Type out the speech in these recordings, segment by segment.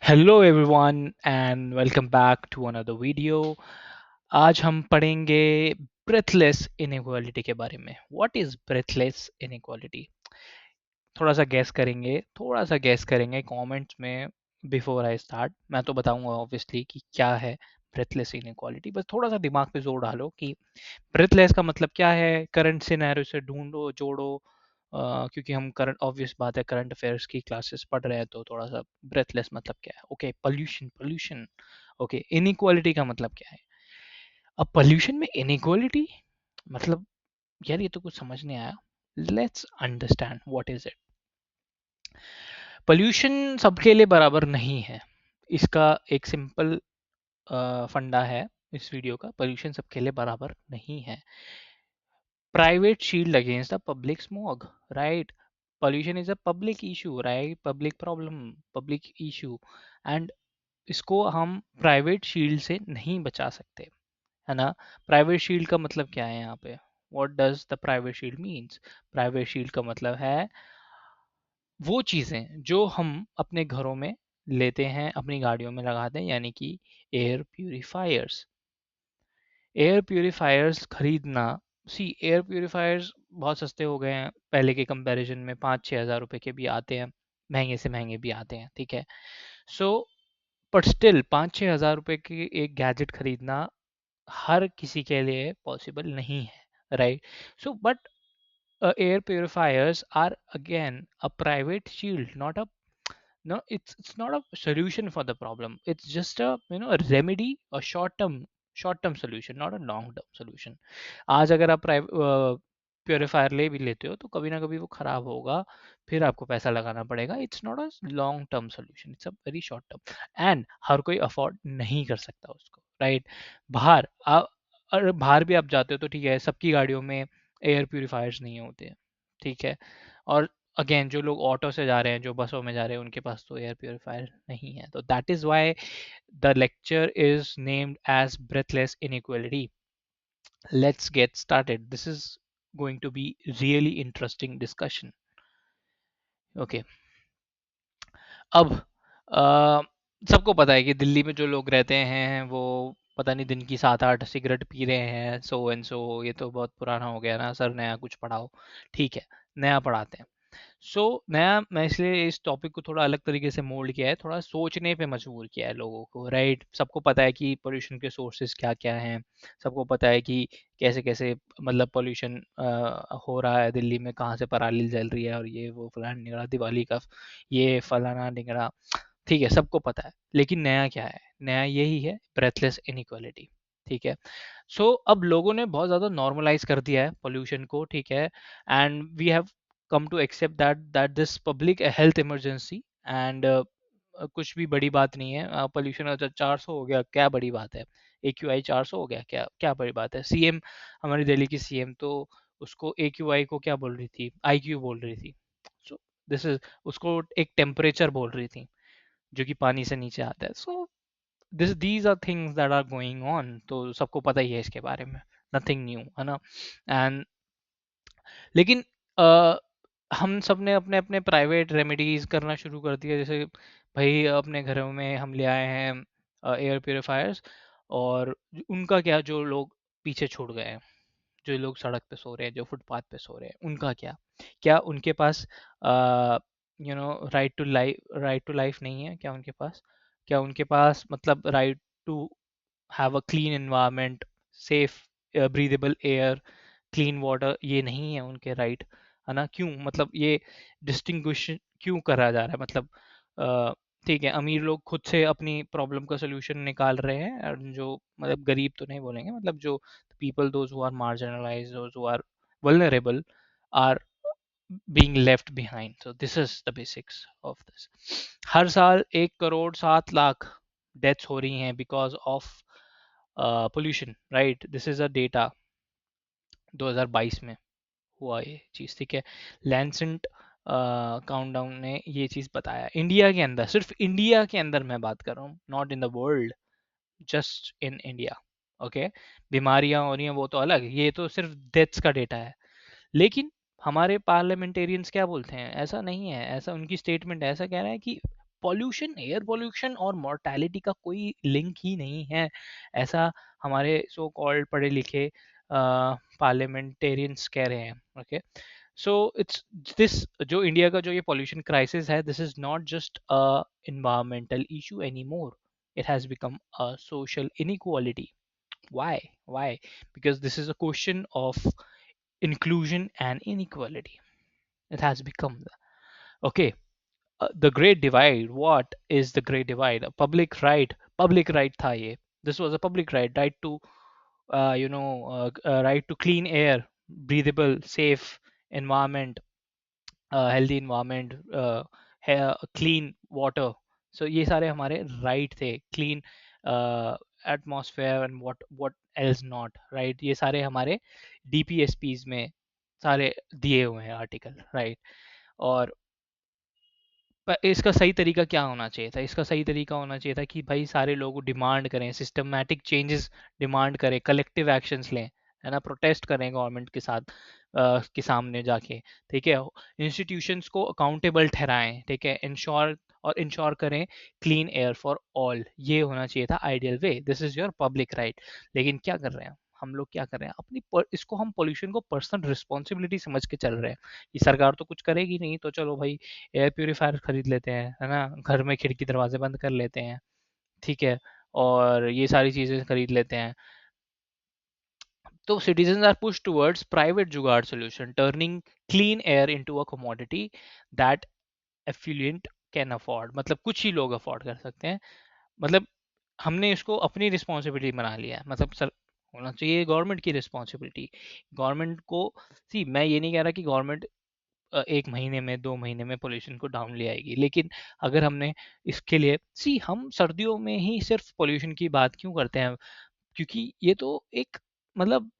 Hello everyone and welcome back to another video. आज हम पढ़ेंगे ब्रेथलेस इनइक्वालिटी के बारे में। What is breathless inequality? थोड़ा सा गैस करेंगे कमेंट्स में। बिफोर आई स्टार्ट मैं तो बताऊंगा ऑब्वियसली कि क्या है ब्रेथलेस इनइक्वालिटी। बस थोड़ा सा दिमाग पे जोर डालो कि ब्रेथलेस का मतलब क्या है, करंट सिनेरियो से ढूंढो जोड़ो। क्योंकि हम करंट, ऑब्वियस बात है, करंट अफेयर्स की क्लासेस पढ़ रहे हैं तो थोड़ा सा ब्रेथलेस मतलब क्या है। Okay, pollution pollution. Okay, inequality का मतलब क्या है? अब पोल्यूशन में इनइक्वालिटी मतलब, यार ये तो कुछ समझ नहीं आया। Let's understand what is it. Pollution सबके लिए बराबर नहीं है। इसका एक सिंपल फंडा है इस वीडियो का। पोल्यूशन सबके लिए बराबर नहीं है। Private shield against the public smog, right? Pollution is a public issue, right? Public problem, public issue, and इसको हम प्राइवेट शील्ड से नहीं बचा सकते, है ना। प्राइवेट शील्ड का मतलब क्या है यहाँ पे? What does the private shield means? Private shield का मतलब है वो चीज़ें जो हम अपने घरों में लेते हैं, अपनी गाड़ियों में लगाते हैं, यानी कि एयर प्यूरिफायर्स। एयर प्यूरिफायर्स खरीदना, सी एयर प्यूरिफायर्स बहुत सस्ते हो गए हैं पहले के कंपैरिजन में। 5-6 हज़ार रुपए के भी आते हैं, महंगे से महंगे भी आते हैं, ठीक है। सो बट स्टिल 5-6 हज़ार रुपए की एक गैजेट खरीदना हर किसी के लिए पॉसिबल नहीं है, right? So but air purifiers are again a private shield, not a, no, it's not a solution for the problem. It's just a, a remedy, a short term solution, not a long term solution. आज अगर आप purifier ले भी लेते हो तो कभी ना कभी वो खराब होगा, फिर आपको पैसा लगाना पड़ेगा। It's not a long term solution, it's a very short term, and हर कोई अफोर्ड नहीं कर सकता उसको, राइट? बाहर और बाहर भी आप जाते हो तो ठीक है, सबकी गाड़ियों में एयर प्यूरिफायर्स नहीं होते हैं, ठीक है। और अगेन जो लोग ऑटो से जा रहे हैं, जो बसों में जा रहे हैं, उनके पास तो एयर प्योरीफायर नहीं है। तो that is why the lecture is named as breathless inequality. Let's get started, this is going to be really interesting discussion. Okay, अब सबको पता है कि दिल्ली में जो लोग रहते हैं वो पता नहीं दिन की 7-8 सिगरेट पी रहे हैं, सो एंड सो। ये तो बहुत पुराना हो गया ना सर, नया कुछ पढ़ाओ। ठीक है, नया पढ़ाते हैं। सो नया, मैं इसलिए इस टॉपिक को थोड़ा अलग तरीके से मोल्ड किया है, थोड़ा सोचने पे मजबूर किया है लोगों को, राइट? सबको पता है कि पोल्यूशन के सोर्सेज क्या क्या हैं, सबको पता है कि कैसे कैसे मतलब पोल्यूशन हो रहा है दिल्ली में, कहाँ से पराली जल रही है, और ये वो फलाना निगड़ा दिवाली का, ये फलाना निगड़ा, ठीक है, सबको पता है। लेकिन नया क्या है? नया यही है, ब्रेथलेस इनइक्वालिटी, ठीक है। सो अब लोगों ने बहुत ज़्यादा नॉर्मलाइज कर दिया है पोल्यूशन को, ठीक है। And we have come to accept that this public health emergency, and कुछ भी बड़ी बात नहीं है। पोल्यूशन अगर 400 हो गया, क्या बड़ी बात है? AQI 400 हो गया, क्या क्या बड़ी बात है? सीएम, हमारी दिल्ली की सीएम तो उसको AQI को क्या बोल रही थी? IQ बोल रही थी। सो दिस इज, उसको एक टेम्परेचर बोल रही थी जो कि पानी से नीचे आता है। So these are things that are going on, तो सबको पता ही है इसके बारे में, नथिंग न्यू, है ना। एंड लेकिन अ, हम सब ने अपने अपने प्राइवेट रेमेडीज करना शुरू कर दिया। जैसे भाई अपने घरों में हम ले आए हैं एयर प्योरीफायर्स, और उनका क्या, जो लोग पीछे छूट गए हैं, जो लोग सड़क पे सो रहे हैं, जो फुटपाथ पे सो रहे हैं, उनका क्या? क्या उनके पास राइट टू लाइफ नहीं है क्या उनके पास? क्या उनके पास मतलब right to have a clean environment, safe breathable air, clean water, ये नहीं है उनके राइट, है ना? क्यों, मतलब ये डिस्टिंग्विश क्यों करा जा रहा है? मतलब अ, ठीक है, अमीर लोग खुद से अपनी प्रॉब्लम का सोल्यूशन निकाल रहे हैं, और जो मतलब गरीब तो नहीं बोलेंगे, मतलब जो people, those who are marginalised, those who are vulnerable, are being left behind. So this is the basics of this. हर साल 1,07,00,000 डेथ्स हो रही हैं because of pollution, right? This is a data 2022 में हुआ ये चीज़, ठीक है। लैंसेंट काउंटडाउन ने ये चीज़ बताया। इंडिया के अंदर, सिर्फ इंडिया के अंदर मैं बात कर रहा हूँ, not in the world, just in India. Okay, बीमारियां हो रही हैं वो तो अलग, ये तो सिर्फ डेथ्स का डेटा है। लेकिन हमारे पार्लियामेंटेरियंस क्या बोलते हैं? ऐसा नहीं है, ऐसा उनकी स्टेटमेंट है, ऐसा कह रहा है कि पॉल्यूशन, एयर पॉल्यूशन और मॉर्टैलिटी का कोई लिंक ही नहीं है, ऐसा हमारे सो कॉल्ड पढ़े लिखे पार्लियामेंटेरियंस कह रहे हैं। ओके, सो इट्स दिस, जो इंडिया का जो ये पॉल्यूशन क्राइसिस है, this is not just a environmental issue anymore, it has become a social inequality. Why? Because this is a question of inclusion and inequality. It has become okay. The great divide, what is the great divide? A public right tha ye. This was a public right to right to clean air, breathable, safe environment, healthy environment, clean water. So ये सारे हमारे right थे, clean atmosphere and what else not, right? ये सारे हमारे DPSPs में सारे दिए हुए हैं आर्टिकल, right? और इसका सही तरीका क्या होना चाहिए था? इसका सही तरीका होना चाहिए था कि भाई सारे लोग डिमांड करें, सिस्टमैटिक चेंजेस डिमांड करें, कलेक्टिव एक्शंस लें, है ना, प्रोटेस्ट करें गवर्नमेंट के साथ, के सामने जाके, ठीक है, इंस्टीट्यूशंस को अकाउंटेबल ठहराएं, ठीक है, इंश्योर करें क्लीन एयर फॉर ऑल, ये होना चाहिए था ideal way, this is your public right. लेकिन क्या कर रहे हैं हम लोग, क्या कर रहे हैं इसको हम पोल्यूशन को पर्सनल रिस्पॉन्सिबिलिटी समझ के चल रहे हैं कि सरकार तो कुछ करेगी नहीं, तो चलो भाई एयर प्यूरीफायर खरीद लेते हैं, है ना, घर में खिड़की दरवाजे बंद कर लेते हैं, ठीक है, और ये सारी चीजें खरीद लेते हैं। तो citizens are pushed towards private जुगाड़ solution, turning clean air into a commodity that affluent can afford। मतलब कुछ ही लोग अफोर्ड कर सकते हैं, मतलब हमने इसको अपनी रिस्पॉन्सिबिलिटी बना लिया है, मतलब सर होना चाहिए गवर्नमेंट की रिस्पॉन्सिबिलिटी, गवर्नमेंट को। सी मैं ये नहीं कह रहा कि गवर्नमेंट 1 महीने में 2 महीने में पोल्यूशन को डाउन ले आएगी, लेकिन अगर हमने इसके लिए, सी हम सर्दियों में ही सिर्फ पोल्यूशन की बात क्यों करते हैं, क्योंकि ये तो एक मतलब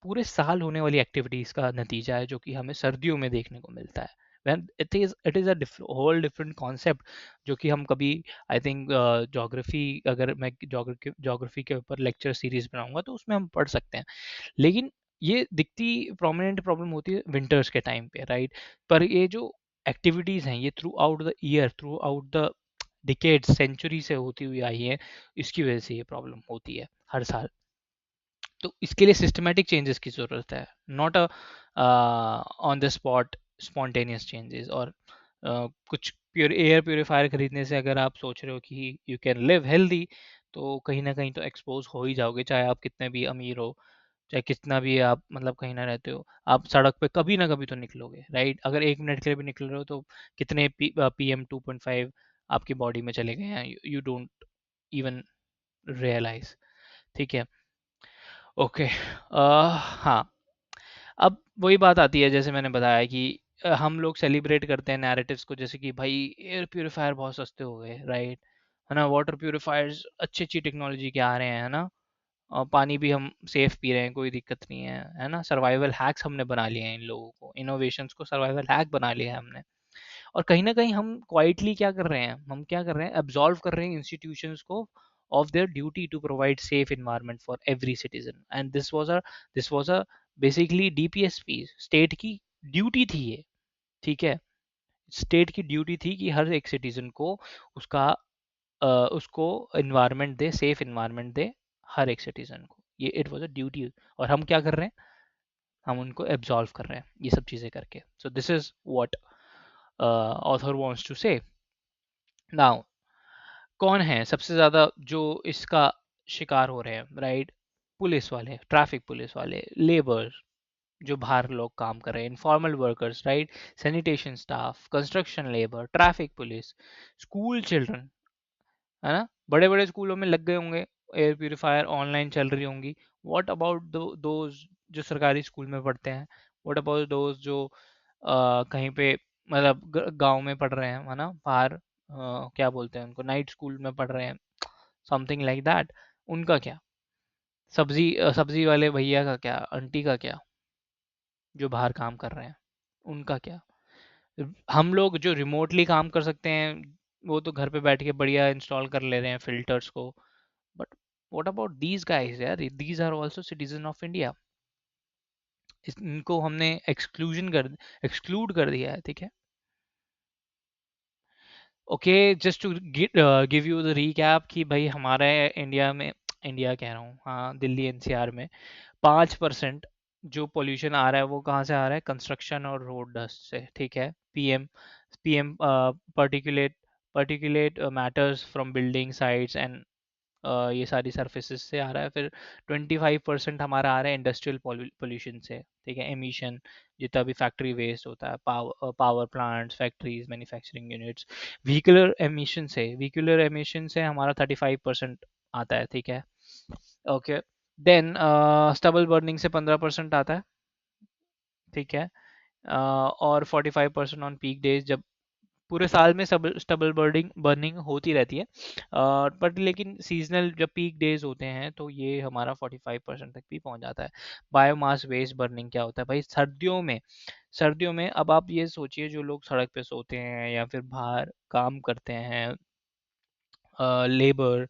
पूरे साल होने वाली एक्टिविटीज का नतीजा है जो कि हमें सर्दियों में देखने को मिलता है। when it is a whole different concept, जो कि हम कभी आई थिंक ज्योग्राफी, अगर मैं ज्योग्राफी के ऊपर लेक्चर सीरीज बनाऊंगा तो उसमें हम पढ़ सकते हैं। लेकिन ये दिखती प्रोमिनेंट प्रॉब्लम होती है विंटर्स के टाइम पे, राइट? पर ये जो एक्टिविटीज हैं ये throughout the year, throughout the decade, century से होती हुई आई है, इसकी वजह से ये प्रॉब्लम होती है हर साल। तो इसके लिए सिस्टमेटिक चेंजेस की ज़रूरत है, not a on the spot spontaneous changes. और कुछ एयर प्योरीफायर खरीदने से अगर आप सोच रहे हो कि यू कैन लिव हेल्दी, तो कहीं ना कहीं तो एक्सपोज हो ही जाओगे, चाहे आप कितने भी अमीर हो, चाहे कितना भी आप मतलब कहीं ना रहते हो, आप सड़क पे कभी ना कभी तो निकलोगे, राइट? अगर 1 मिनट के लिए भी निकल रहे हो तो कितने PM2.5 आपकी बॉडी में चले गए हैं, यू डोंट इवन रियलाइज, ठीक है। ओके, हाँ, अब वही बात आती है, जैसे मैंने बताया कि हम लोग सेलिब्रेट करते हैं नैरेटिव्स को, जैसे कि भाई एयर प्यूरिफायर बहुत सस्ते हो गए, राइट, है ना, वाटर प्यूरिफायर्स अच्छी अच्छी टेक्नोलॉजी के आ रहे हैं, है ना, और पानी भी हम सेफ पी रहे हैं, कोई दिक्कत नहीं है ना, सर्वाइवल हैक्स हमने बना लिए हैं, इन लोगों को, इनोवेशंस को सर्वाइवल हैक बना लिया है हमने। और कहीं ना कहीं हम क्वाइटली क्या कर रहे हैं, हम क्या कर रहे हैं, एब्जॉल्व कर रहे हैं इंस्टीट्यूशंस को of their duty to provide safe environment for every citizen, and this was a basically DPSP, state की ड्यूटी थी ये, ठीक है, स्टेट की ड्यूटी थी कि हर एक सिटीजन को उसका उसको environment they, safe environment they हर एक सिटीजन को, ये इट वाज अ ड्यूटी। और हम क्या कर रहे हैं, हम उनको एब्जॉल्व कर रहे हैं ये सब चीजें करके। So this is what author wants to say. Now कौन है सबसे ज्यादा जो इसका शिकार हो रहे हैं, राइट? पुलिस वाले, ट्रैफिक पुलिस वाले, लेबर जो बाहर लोग काम कर रहे हैं, informal workers, right, sanitation staff, construction labour, traffic police, school children, है ना, बड़े बड़े स्कूलों में लग गए होंगे एयर प्यूरिफायर, ऑनलाइन चल रही होंगी। व्हाट अबाउट दोज जो सरकारी स्कूल में पढ़ते हैं? व्हाट अबाउट दोज जो कहीं पे मतलब गांव में पढ़ रहे हैं, है ना, बाहर क्या बोलते हैं उनको, नाइट स्कूल में पढ़ रहे हैं, समथिंग लाइक दैट, उनका क्या? सब्जी वाले भैया का क्या, आंटी का क्या, जो बाहर काम कर रहे हैं, उनका क्या? हम लोग जो रिमोटली काम कर सकते हैं वो तो घर पे बैठ के बढ़िया इंस्टॉल कर ले रहे हैं फिल्टर्स को, but what about these guys यार, these are also citizen of India. इनको हमने एक्सक्लूड कर दिया है, ठीक है। Okay, just to give you the recap कि भाई हमारे इंडिया में, इंडिया कह रहा हूँ, हाँ, दिल्ली एनसीआर में 5% जो पोल्यूशन आ रहा है वो कहाँ से आ रहा है? कंस्ट्रक्शन और रोड डस्ट से, ठीक है। PM particulate particulate matters from building sites and ये सारी सर्फेसिस से आ रहा है। फिर 25% हमारा आ रहा है इंडस्ट्रियल पोल्यूशन से, ठीक है। एमिशन, जितना भी फैक्ट्री वेस्ट होता है, power plants, factories, manufacturing units. Vehicular emission से हमारा 35% आता है, ठीक है। ओके, देन स्टबल बर्निंग से 15% आता है, ठीक है। और 45% ऑन पीक डेज, जब पूरे साल में सब स्टबल बर्निंग बर्निंग होती रहती है, बट लेकिन सीजनल जब पीक डेज होते हैं तो ये हमारा 45% तक भी पहुंच जाता है। बायोमास वेस्ट बर्निंग क्या होता है भाई? सर्दियों में अब आप ये सोचिए, जो लोग सड़क पे सोते हैं या फिर बाहर काम करते हैं, लेबर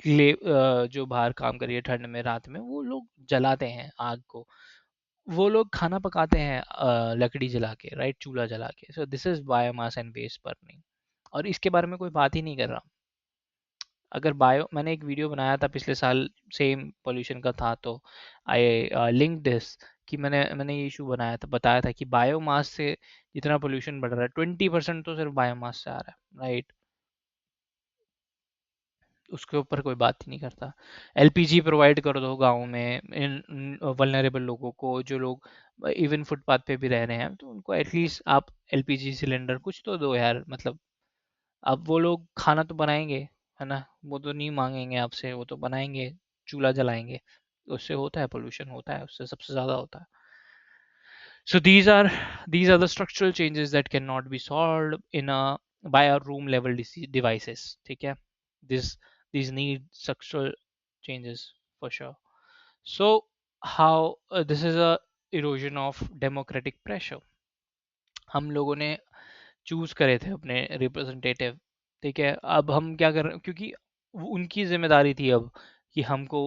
जो बाहर काम करिए ठंड में रात में, वो लोग जलाते हैं आग को, वो लोग खाना पकाते हैं लकड़ी जला के, राइट, चूल्हा जला के। So this is biomass and waste burning, और इसके बारे में कोई बात ही नहीं कर रहा। अगर बायो मैंने एक वीडियो बनाया था पिछले साल, सेम पोल्यूशन का था, तो आई लिंक दिस कि मैंने ये इशू बनाया था, बताया था कि बायोमास से जितना पोल्यूशन बढ़ रहा है, 20% तो सिर्फ बायोमास से आ रहा है, राइट। उसके ऊपर कोई बात ही नहीं करता। एलपीजी प्रोवाइड कर दो गाँव में, इन वल्नरेबल लोगों को, जो लोग इवन फुटपाथ पे भी रह रहे हैं, तो उनको एटलीस्ट आप एलपीजी सिलेंडर कुछ तो दो यार, मतलब। अब वो लोग खाना तो बनाएंगे, है ना, वो तो नहीं मांगेंगे आपसे, वो तो बनाएंगे, चूल्हा जलाएंगे। उससे होता है पोल्यूशन, होता है, उससे सबसे ज्यादा होता है। So these are the structural changes that cannot be solved in a by a room level devices. ठीक है? This these need structural changes for sure. So how this is a erosion of democratic pressure. हम लोगों ने choose करे थे अपने representative, ठीक है। अब हम क्या कर रहे हैं, क्योंकि उनकी जिम्मेदारी थी अब कि हमको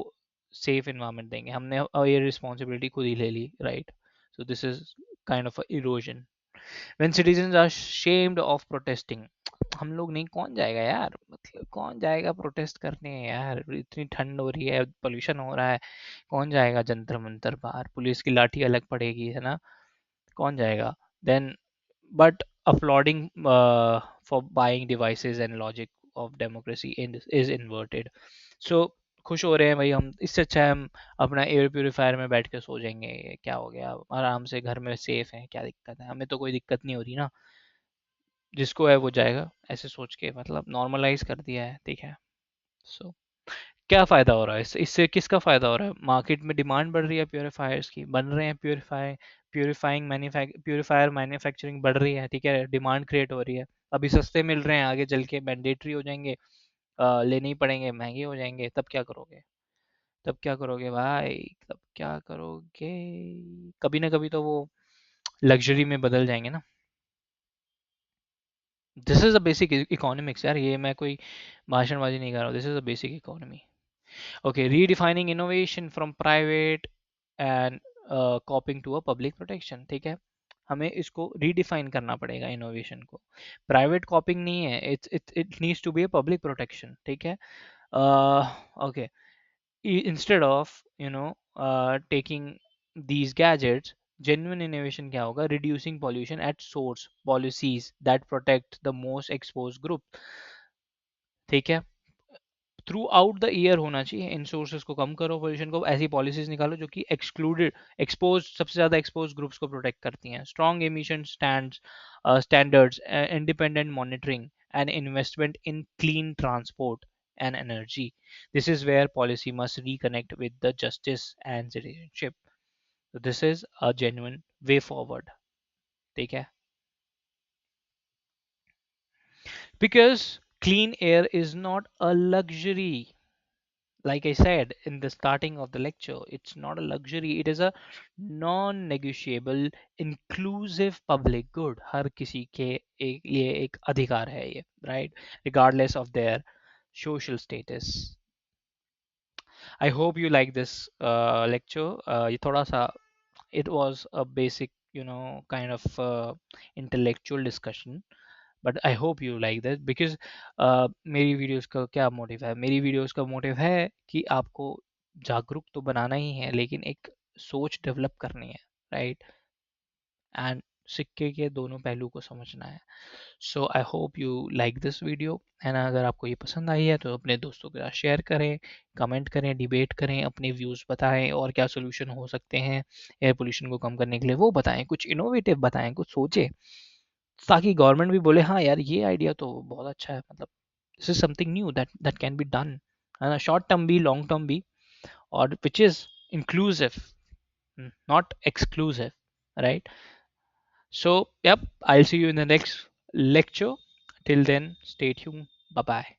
सेफ इन्वायरमेंट देंगे, हमने ये रिस्पॉन्सिबिलिटी खुद ही ले ली, right. So this is kind of erosion when citizens are shamed of protesting. हम लोग नहीं, कौन जाएगा यार, मतलब कौन जाएगा प्रोटेस्ट करने यार, इतनी ठंड हो रही है, पोल्यूशन हो रहा है, कौन जाएगा जंतर मंतर बाहर, पुलिस की लाठी अलग पड़ेगी, है ना, कौन जाएगा। Then but applauding for buying devices and logic of democracy is inverted. So खुश हो रहे हैं भाई हम, इससे अच्छा है हम अपना एयर प्योरीफायर में बैठ के सो जाएंगे, क्या हो गया, आराम से घर में सेफ है, क्या दिक्कत है, हमें तो कोई दिक्कत नहीं हो रही ना, जिसको है वो जाएगा, ऐसे सोच के मतलब नॉर्मलाइज कर दिया है, ठीक है। सो क्या फ़ायदा हो रहा है इससे? इससे किसका फ़ायदा हो रहा है? मार्केट में डिमांड बढ़ रही है प्यूरीफायर्स की, बन रहे हैं प्यूरीफायर मैन्युफैक्चरिंग बढ़ रही है, ठीक है, डिमांड क्रिएट हो रही है। अभी सस्ते मिल रहे हैं, आगे चल के मैंडेटरी हो जाएंगे, लेने ही पड़ेंगे, महंगे हो जाएंगे, तब क्या करोगे? तब क्या करोगे भाई, तब क्या करोगे? कभी ना कभी तो वो लग्जरी में बदल जाएंगे ना। This is a basic economics यार, ये मैं कोई भाषणबाजी नहीं कर रहा हूँ, this is a basic economy. Okay, redefining innovation from private and copying to a public protection, ठीक है। हमें इसको रीडिफाइन करना पड़ेगा इनोवेशन को, प्राइवेट कॉपिंग नहीं है, it needs to be a public protection, ठीक है। Okay, instead of taking these gadgets, genuine innovation क्या होगा? reducing pollution at source, policies that protect the most exposed group, ठीक है। थ्रू आउट द ईयर होना चाहिए, इन सोर्सेज को कम करो, पोल्यूशन को, ऐसी पॉलिसीज निकालो जो कि एक्सपोज सबसे ज्यादा एक्सपोज ग्रुप्स को प्रोटेक्ट करती हैं। Strong emission standards, independent monitoring and investment in clean transport and energy. This is where policy must reconnect with the justice and citizenship. This is a genuine way forward, ठीक है। Because clean air is not a luxury. Like I said in the starting of the lecture, it's not a luxury, it is a non-negotiable inclusive public good. हर किसी के लिए एक अधिकार है ये, right, regardless of their social status. I hope you like this lecture. ये थोड़ा सा, it was a basic, kind of intellectual discussion, but I hope you like this because मेरी वीडियोस का क्या मोटिव है, मेरी वीडियोस का मोटिव है कि आपको जागरूक तो बनाना ही है लेकिन एक सोच डेवलप करनी है, राइट, एंड सिक्के के दोनों पहलू को समझना है। So I hope you like this video, and अगर आपको ये पसंद आई है तो अपने दोस्तों के साथ शेयर करें, कमेंट करें, डिबेट करें, अपने व्यूज़ बताएं और क्या सोल्यूशन हो सकते हैं एयर पोल्यूशन को कम करने के लिए, वो बताएं, कुछ इनोवेटिव बताएं, कुछ सोचें, ताकि गवर्नमेंट भी बोले हाँ यार ये आइडिया तो बहुत अच्छा है, मतलब this is something knew that that can be done, है ना, शॉर्ट टर्म भी लॉन्ग टर्म भी, और which is inclusive, not exclusive, right? So, yep, I'll see you in the next lecture. Till then, stay tuned. Bye bye.